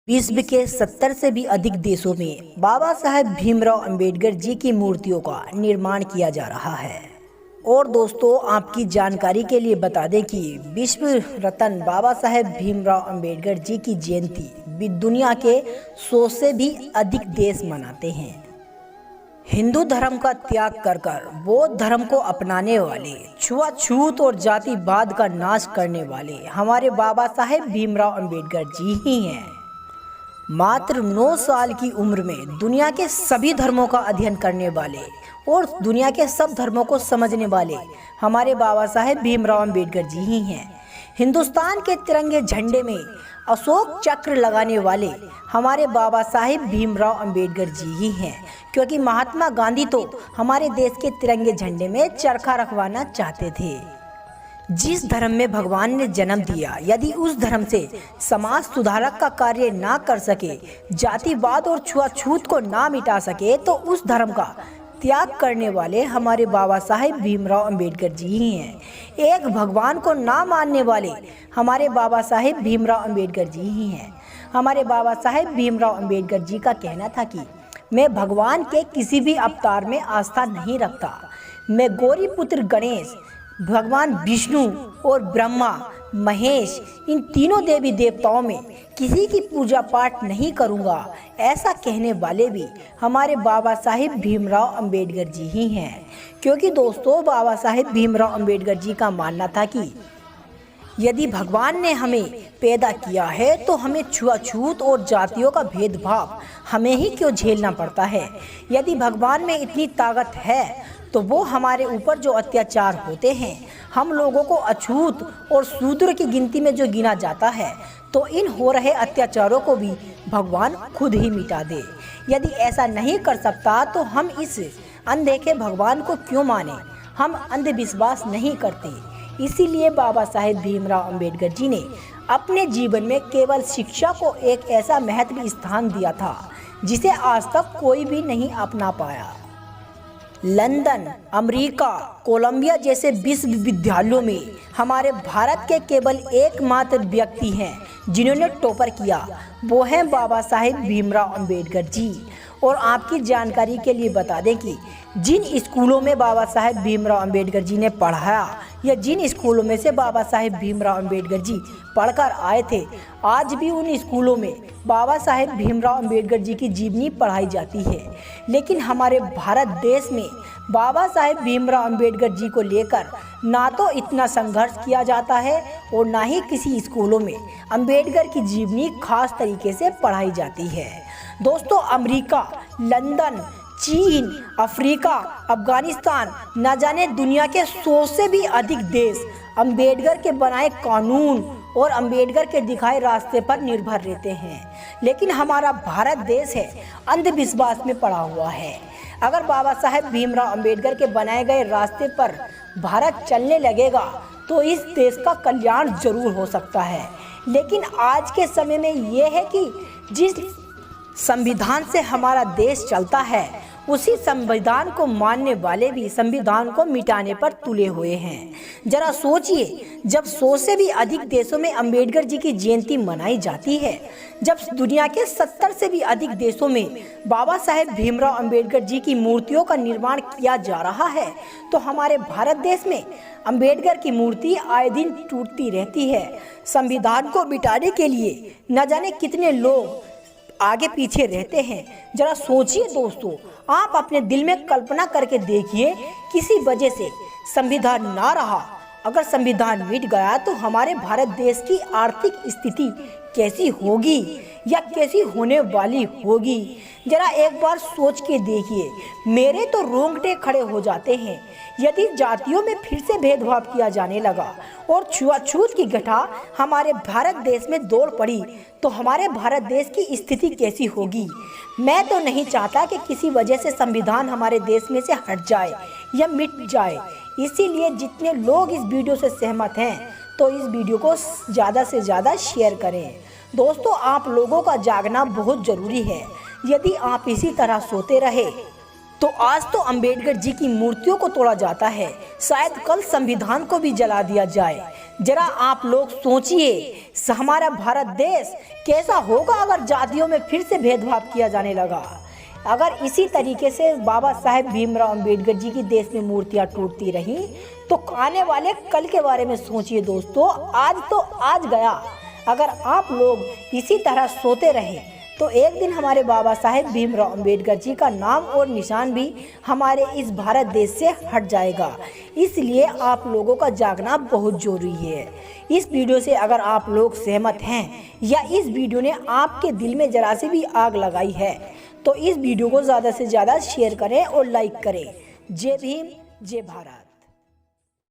विश्व के 70 से भी अधिक देशों में बाबा साहेब भीमराव अंबेडकर जी की मूर्तियों का निर्माण किया जा रहा है। और दोस्तों, आपकी जानकारी के लिए बता दें कि विश्व रत्न बाबा साहेब भीमराव अंबेडकर जी की जयंती दुनिया के 100 से भी अधिक देश मनाते हैं। हिंदू धर्म का त्याग कर बौद्ध धर्म को अपनाने वाले, छुआछूत और जातिवाद का नाश करने वाले हमारे बाबा साहेब भीमराव अंबेडकर जी ही हैं। मात्र 9 साल की उम्र में दुनिया के सभी धर्मों का अध्ययन करने वाले और दुनिया के सब धर्मों को समझने वाले हमारे बाबा साहेब भीमराव अंबेडकर जी ही हैं। हिंदुस्तान के तिरंगे झंडे में अशोक चक्र लगाने वाले हमारे बाबा साहेब भीमराव अंबेडकर जी ही हैं, क्योंकि महात्मा गांधी तो हमारे देश के तिरंगे झंडे में चरखा रखवाना चाहते थे। जिस धर्म में भगवान ने जन्म दिया, यदि उस धर्म से समाज सुधारक का कार्य ना कर सके, जातिवाद और छुआछूत को ना मिटा सके, तो उस धर्म का त्याग करने वाले हमारे बाबा साहेब भीमराव अंबेडकर जी ही हैं। एक भगवान को ना मानने वाले हमारे बाबा साहेब भीमराव अंबेडकर जी ही हैं। हमारे बाबा साहेब भीमराव अंबेडकर जी का कहना था कि मैं भगवान के किसी भी अवतार में आस्था नहीं रखता। मैं गौरी पुत्र गणेश, भगवान विष्णु और ब्रह्मा महेश, इन तीनों देवी देवताओं में किसी की पूजा पाठ नहीं करूंगा, ऐसा कहने वाले भी हमारे बाबा साहेब भीमराव अंबेडकर जी ही हैं। क्योंकि दोस्तों, बाबा साहेब भीमराव अंबेडकर जी का मानना था कि यदि भगवान ने हमें पैदा किया है तो हमें छुआछूत और जातियों का भेदभाव हमें ही क्यों झेलना पड़ता है। यदि भगवान में इतनी ताकत है तो वो हमारे ऊपर जो अत्याचार होते हैं, हम लोगों को अछूत और शूद्र की गिनती में जो गिना जाता है, तो इन हो रहे अत्याचारों को भी भगवान खुद ही मिटा दे। यदि ऐसा नहीं कर सकता तो हम इस अनदेखे भगवान को क्यों माने। हम अंधविश्वास नहीं करते। इसीलिए बाबा साहेब भीमराव अंबेडकर जी ने अपने जीवन में केवल शिक्षा को एक ऐसा महत्व स्थान दिया था जिसे आज तक कोई भी नहीं अपना पाया। लंदन, अमेरिका, कोलंबिया जैसे विश्वविद्यालयों में हमारे भारत के केवल एकमात्र व्यक्ति हैं जिन्होंने टॉपर किया, वो हैं बाबा साहेब भीमराव अंबेडकर जी। और आपकी जानकारी के लिए बता दें कि जिन स्कूलों में बाबा साहेब भीमराव अंबेडकर जी ने पढ़ाया, या जिन स्कूलों में से बाबा साहेब भीमराव अंबेडकर जी पढ़कर आए थे, आज भी उन स्कूलों में बाबा साहेब भीमराव अंबेडकर जी की जीवनी पढ़ाई जाती है। लेकिन हमारे भारत देश में बाबा साहेब भीमराव अंबेडकर जी को लेकर ना तो इतना संघर्ष किया जाता है और ना ही किसी स्कूलों में अंबेडकर की जीवनी खास तरीके से पढ़ाई जाती है। दोस्तों, अमेरिका, लंदन, चीन, अफ्रीका, अफगानिस्तान, न जाने दुनिया के 100 से भी अधिक देश अंबेडकर के बनाए कानून और अंबेडकर के दिखाए रास्ते पर निर्भर रहते हैं। लेकिन हमारा भारत देश है अंधविश्वास में पड़ा हुआ है। अगर बाबा साहेब भीमराव अंबेडकर के बनाए गए रास्ते पर भारत चलने लगेगा तो इस देश का कल्याण जरूर हो सकता है। लेकिन आज के समय में ये है कि जिस संविधान से हमारा देश चलता है, उसी संविधान को मानने वाले भी संविधान को मिटाने पर तुले हुए हैं। जरा सोचिए, जब 100 से भी अधिक देशों में अंबेडकर जी की जयंती मनाई जाती है, जब दुनिया के 70 से भी अधिक देशों में बाबा साहेब भीमराव अंबेडकर जी की मूर्तियों का निर्माण किया जा रहा है, तो हमारे भारत देश में अंबेडकर की मूर्ति आए दिन टूटती रहती है। संविधान को मिटाने के लिए न जाने कितने लोग आगे पीछे रहते हैं। जरा सोचिए दोस्तों, आप अपने दिल में कल्पना करके देखिए, किसी वजह से संविधान ना रहा, अगर संविधान मिट गया तो हमारे भारत देश की आर्थिक स्थिति कैसी होगी या कैसी होने वाली होगी। जरा एक बार सोच के देखिए, मेरे तो रोंगटे खड़े हो जाते हैं। यदि जातियों में फिर से भेदभाव किया जाने लगा और छुआछूत की घटा हमारे भारत देश में दौड़ पड़ी तो हमारे भारत देश की स्थिति कैसी होगी। मैं तो नहीं चाहता कि किसी वजह से संविधान हमारे देश में से हट जाए या मिट जाए। इसीलिए जितने लोग इस वीडियो से सहमत हैं तो इस वीडियो को ज़्यादा से ज़्यादा शेयर करें। दोस्तों, आप लोगों का जागना बहुत ज़रूरी है। यदि आप इसी तरह सोते रहे तो आज तो अंबेडकर जी की मूर्तियों को तोड़ा जाता है, शायद कल संविधान को भी जला दिया जाए। जरा आप लोग सोचिए, हमारा भारत देश कैसा होगा अगर जातियों में फिर से भेदभाव किया जाने लगा। अगर इसी तरीके से बाबा साहेब भीमराव अंबेडकर जी की देश में मूर्तियां टूटती रहीं तो आने वाले कल के बारे में सोचिए दोस्तों। आज तो आज गया, अगर आप लोग इसी तरह सोते रहे तो एक दिन हमारे बाबा साहेब भीमराव अंबेडकर जी का नाम और निशान भी हमारे इस भारत देश से हट जाएगा। इसलिए आप लोगों का जागना बहुत ज़रूरी है। इस वीडियो से अगर आप लोग सहमत हैं या इस वीडियो ने आपके दिल में जरा से भी आग लगाई है तो इस वीडियो को ज़्यादा से ज़्यादा शेयर करें और लाइक करें। जय भीम, जय भारत।